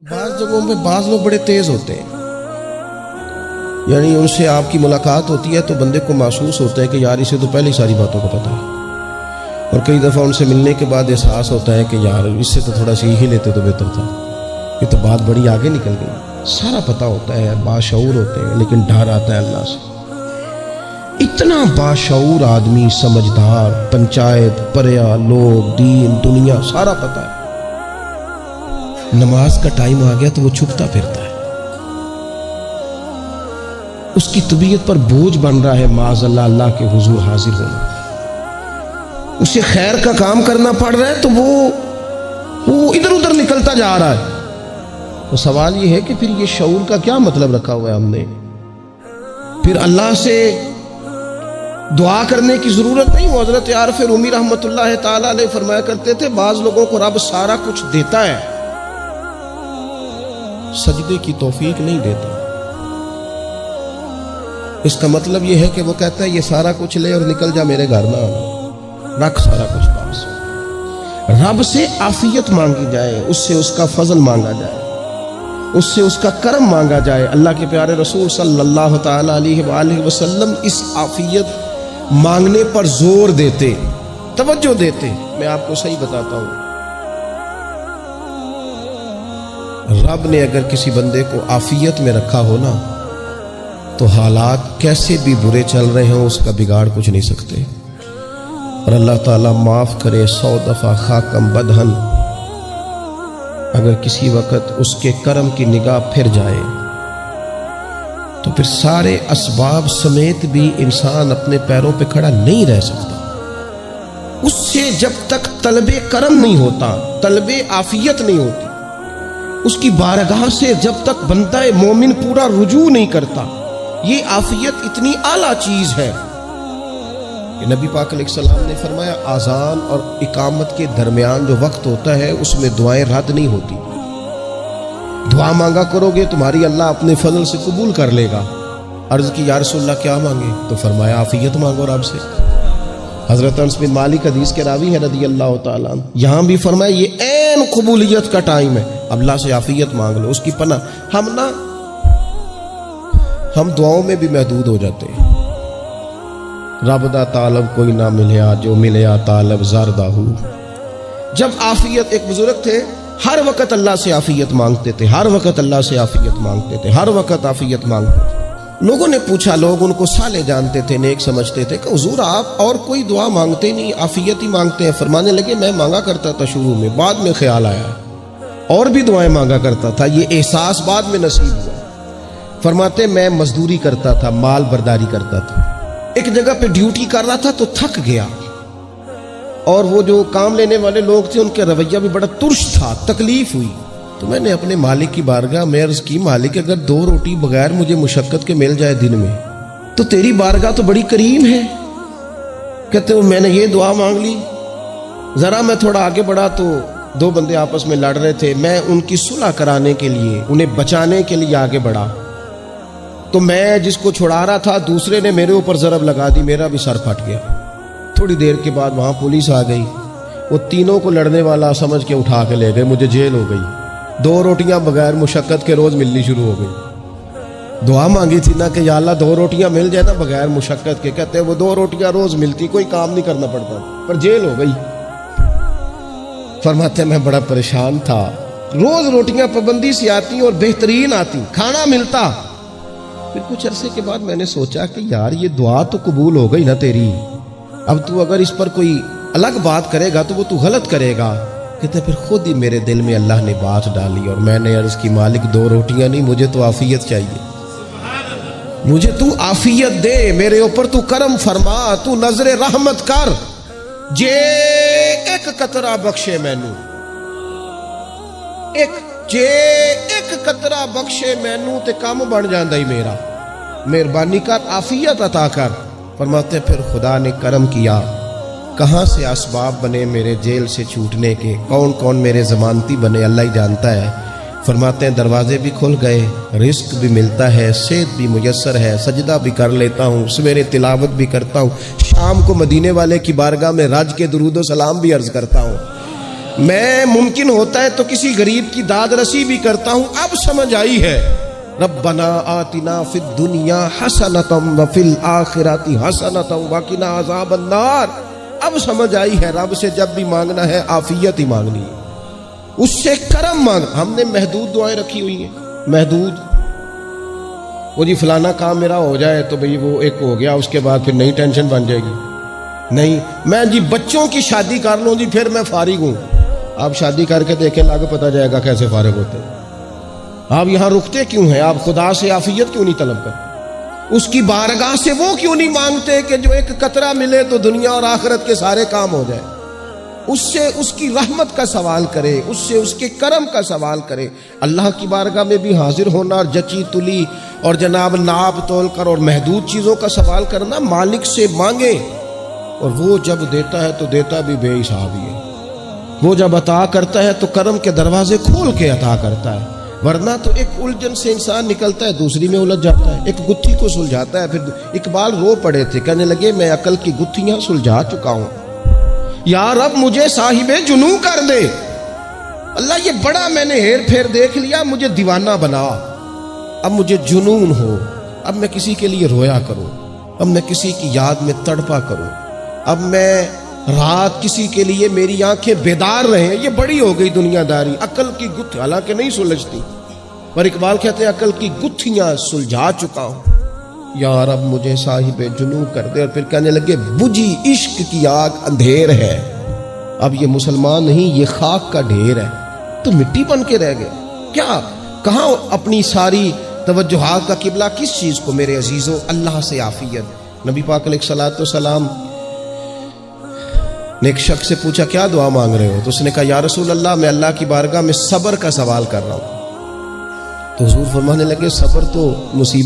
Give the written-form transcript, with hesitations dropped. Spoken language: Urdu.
بعض جگہوں پہ بعض لوگ بڑے تیز ہوتے ہیں، یعنی ان سے آپ کی ملاقات ہوتی ہے تو بندے کو محسوس ہوتا ہے کہ یار اسے تو پہلے ہی ساری باتوں کا پتہ ہے، اور کئی دفعہ ان سے ملنے کے بعد احساس ہوتا ہے کہ یار اس سے تو تھوڑا سیکھ ہی لیتے تو بہتر تھا، یہ تو بات بڑی آگے نکل گئی۔ سارا پتہ ہوتا ہے، باشعور ہوتے ہیں، لیکن ڈر آتا ہے اللہ سے۔ اتنا باشعور آدمی، سمجھدار، پنچایت، پریا، لوگ، دین، دنیا سارا پتہ ہے، نماز کا ٹائم آ گیا تو وہ چھپتا پھرتا ہے، اس کی طبیعت پر بوجھ بن رہا ہے معاذ اللہ اللہ کے حضور حاضر ہونا، اسے خیر کا کام کرنا پڑ رہا ہے تو وہ ادھر ادھر نکلتا جا رہا ہے۔ تو سوال یہ ہے کہ پھر یہ شعور کا کیا مطلب رکھا ہوا ہے ہم نے؟ پھر اللہ سے دعا کرنے کی ضرورت نہیں۔ وہ حضرت عارف رومی رحمۃ اللہ تعالی علیہ فرمایا کرتے تھے بعض لوگوں کو رب سارا کچھ دیتا ہے، سجدے کی توفیق نہیں دیتا۔ اس کا مطلب یہ ہے کہ وہ کہتا ہے یہ سارا کچھ لے اور نکل جا، میرے گھر نہ آنا، رکھ سارا کچھ پاس۔ رب سے عافیت مانگی جائے، اس سے اس کا فضل مانگا جائے، اس سے اس کا کرم مانگا جائے۔ اللہ کے پیارے رسول صلی اللہ تعالی علیہ وآلہ وسلم اس عافیت مانگنے پر زور دیتے، توجہ دیتے۔ میں آپ کو صحیح بتاتا ہوں، رب نے اگر کسی بندے کو عافیت میں رکھا ہو نا تو حالات کیسے بھی برے چل رہے ہوں اس کا بگاڑ کچھ نہیں سکتے۔ اور اللہ تعالیٰ معاف کرے، 100 دفعہ خاکم بدہن اگر کسی وقت اس کے کرم کی نگاہ پھر جائے تو پھر سارے اسباب سمیت بھی انسان اپنے پیروں پہ کھڑا نہیں رہ سکتا۔ اس سے جب تک طلب کرم نہیں ہوتا، طلب عافیت نہیں ہوتی، اس کی بارگاہ سے جب تک بندہ مومن پورا رجوع نہیں کرتا، یہ عافیت اتنی اعلیٰ چیز ہے کہ نبی پاک علیہ السلام نے فرمایا اذان اور اقامت کے درمیان جو وقت ہوتا ہے اس میں دعائیں رد نہیں ہوتی۔ دعا مانگا کرو گے تمہاری اللہ اپنے فضل سے قبول کر لے گا۔ عرض کی یا رسول اللہ کیا مانگے؟ تو فرمایا عافیت مانگو رب سے۔ حضرت انس بن مالک حدیث کے راوی ہے رضی اللہ تعالیٰ عنہ، یہاں بھی فرمایا یہ عین قبولیت کا ٹائم ہے، اللہ سے عافیت مانگ لو، اس کی پناہ۔ ہم دعاؤں میں بھی محدود ہو جاتے ہیں۔ رب دا طالب کوئی نہ ملیا، جو ملیا طالب زردہ ہو۔ جب عافیت، ایک بزرگ تھے ہر وقت اللہ سے عافیت مانگتے تھے، ہر وقت اللہ سے عافیت مانگتے تھے، ہر وقت عافیت مانگتے تھے۔ لوگوں نے پوچھا، لوگ ان کو صالح جانتے تھے، نیک سمجھتے تھے کہ حضور آپ اور کوئی دعا مانگتے نہیں، عافیت ہی مانگتے ہیں۔ فرمانے لگے میں مانگا کرتا تھا شروع میں، بعد میں خیال آیا اور بھی دعائیں مانگا کرتا تھا، یہ احساس بعد میں نصیب ہوا۔ فرماتے میں مزدوری کرتا تھا، مال برداری کرتا تھا، ایک جگہ پہ ڈیوٹی کر رہا تھا تو تھک گیا، اور وہ جو کام لینے والے لوگ تھے ان کے رویہ بھی بڑا ترش تھا، تکلیف ہوئی۔ تو میں نے اپنے مالک کی بارگاہ میں عرض کی، مالک اگر 2 روٹی بغیر مجھے مشقت کے مل جائے دن میں تو تیری بارگاہ تو بڑی کریم ہے۔ کہتے ہیں میں نے یہ دعا مانگ لی، ذرا میں تھوڑا آگے بڑھا تو 2 بندے آپس میں لڑ رہے تھے، میں ان کی صلح کرانے کے لیے، انہیں بچانے کے لیے آگے بڑھا، تو میں جس کو چھڑا رہا تھا دوسرے نے میرے اوپر ضرب لگا دی، میرا بھی سر پھٹ گیا۔ تھوڑی دیر کے بعد وہاں پولیس آ گئی، وہ تینوں کو لڑنے والا سمجھ کے اٹھا کے لے گئے، مجھے جیل ہو گئی۔ 2 روٹیاں بغیر مشقت کے روز ملنی شروع ہو گئی۔ دعا مانگی تھی نا کہ یا اللہ 2 روٹیاں مل جائے نا بغیر مشقت کے، کہتے ہیں وہ 2 روٹیاں روز ملتی، کوئی کام نہیں کرنا پڑتا، پر جیل ہو گئی۔ فرماتے میں بڑا پریشان تھا، روز روٹیاں پابندی سے آتی اور بہترین آتی، کھانا ملتا۔ پھر کچھ عرصے کے بعد میں نے سوچا کہ یار یہ دعا تو قبول ہو گئی نا تیری، اب تو اگر اس پر کوئی الگ بات کرے گا تو وہ تو غلط کرے گا۔ کہتے پھر خود ہی میرے دل میں اللہ نے بات ڈالی اور میں نے عرض کی مالک 2 روٹیاں نہیں، مجھے تو عافیت چاہیے، مجھے تو عافیت دے، میرے اوپر تو کرم فرما، تو نظر رحمت کر، جے ایک قطرہ بخشے مینوں، جے ایک قطرہ بخشے مینوں تے کام بن جاندا ہی میرا، مہربانی کر عافیت عطا کر۔ فرماتے پھر خدا نے کرم کیا، کہاں سے اسباب بنے میرے جیل سے چھوٹنے کے، کون کون میرے ضمانتی بنے اللہ ہی جانتا ہے۔ فرماتے ہیں دروازے بھی کھل گئے، رزق بھی ملتا ہے، صحت بھی میسر ہے، سجدہ بھی کر لیتا ہوں، سویرے تلاوت بھی کرتا ہوں، شام کو مدینے والے کی بارگاہ میں رج کے درود و سلام بھی عرض کرتا ہوں۔ میں ممکن ہوتا ہے تو کسی غریب کی داد رسی بھی کرتا ہوں. اب سمجھ آئی ہے. ربنا آتنا فی الدنیا حسنۃ وفی الآخرۃ حسنۃ وقنا عذاب النار. اب سمجھ آئی ہے رب سے جب بھی مانگنا ہے عافیت ہی مانگنی ہے, اس سے کرم مانگ. ہم نے محدود دعائیں رکھی ہوئی ہیں, محدود. وہ جی فلانا کام میرا ہو جائے تو بھئی وہ ایک ہو گیا, اس کے بعد پھر نئی ٹینشن بن جائے گی. نہیں, میں جی بچوں کی شادی کر لوں جی پھر میں فارغ ہوں. آپ شادی کر کے دیکھیں, لاگے پتہ جائے گا کیسے فارغ ہوتے ہیں. آپ یہاں رکتے کیوں ہیں؟ آپ خدا سے عافیت کیوں نہیں طلب کرتے؟ اس کی بارگاہ سے وہ کیوں نہیں مانگتے کہ جو ایک قطرہ ملے تو دنیا اور آخرت کے سارے کام ہو جائے؟ اس سے اس کی رحمت کا سوال کرے, اس سے اس کے کرم کا سوال کرے. اللہ کی بارگاہ میں بھی حاضر ہونا اور جچی تلی اور جناب ناپ تول کر اور محدود چیزوں کا سوال کرنا, مالک سے مانگے. اور وہ جب دیتا ہے تو دیتا بھی بے حساب ہی ہے. وہ جب عطا کرتا ہے تو کرم کے دروازے کھول کے عطا کرتا ہے, ورنہ تو ایک الجھن سے انسان نکلتا ہے دوسری میں الجھ جاتا ہے. ایک گتھی کو سلجھاتا ہے. پھر اقبال رو پڑے تھے, کہنے لگے میں عقل کی گتھیاں سلجھا چکا ہوں, یا رب مجھے صاحب جنوں کر دے. اللہ یہ بڑا میں نے ہیر پھیر دیکھ لیا, مجھے دیوانہ بنا. اب مجھے جنون ہو, اب میں کسی کے لیے رویا کروں, اب میں کسی کی یاد میں تڑپا کروں, اب میں رات کسی کے لیے میری آنکھیں بیدار رہیں. یہ بڑی ہو گئی دنیا داری. عقل کی گتھی حالانکہ نہیں سلجھتی, پر اقبال کہتے ہیں عقل کی گتھیاں سلجھا چکا ہوں, یا رب مجھے صاحب جنوں کر دے. اور پھر کہنے لگے بجھی عشق کی آگ اندھیر ہے, اب یہ مسلمان نہیں یہ خاک کا ڈھیر ہے. تو مٹی بن کے رہ گئے کیا؟ کہاں اپنی ساری توجہات کا قبلہ کس چیز کو میرے عزیزوں؟ اللہ سے عافیت. نبی پاک علیہ الصلوۃ والسلام نے ایک شخص سے پوچھا کیا دعا مانگ رہے ہو؟ تو اس نے کہا یا رسول اللہ میں اللہ کی بارگاہ میں صبر کا سوال کر رہا ہوں. تو حضور فرمانے لگے صبر تو مصیبت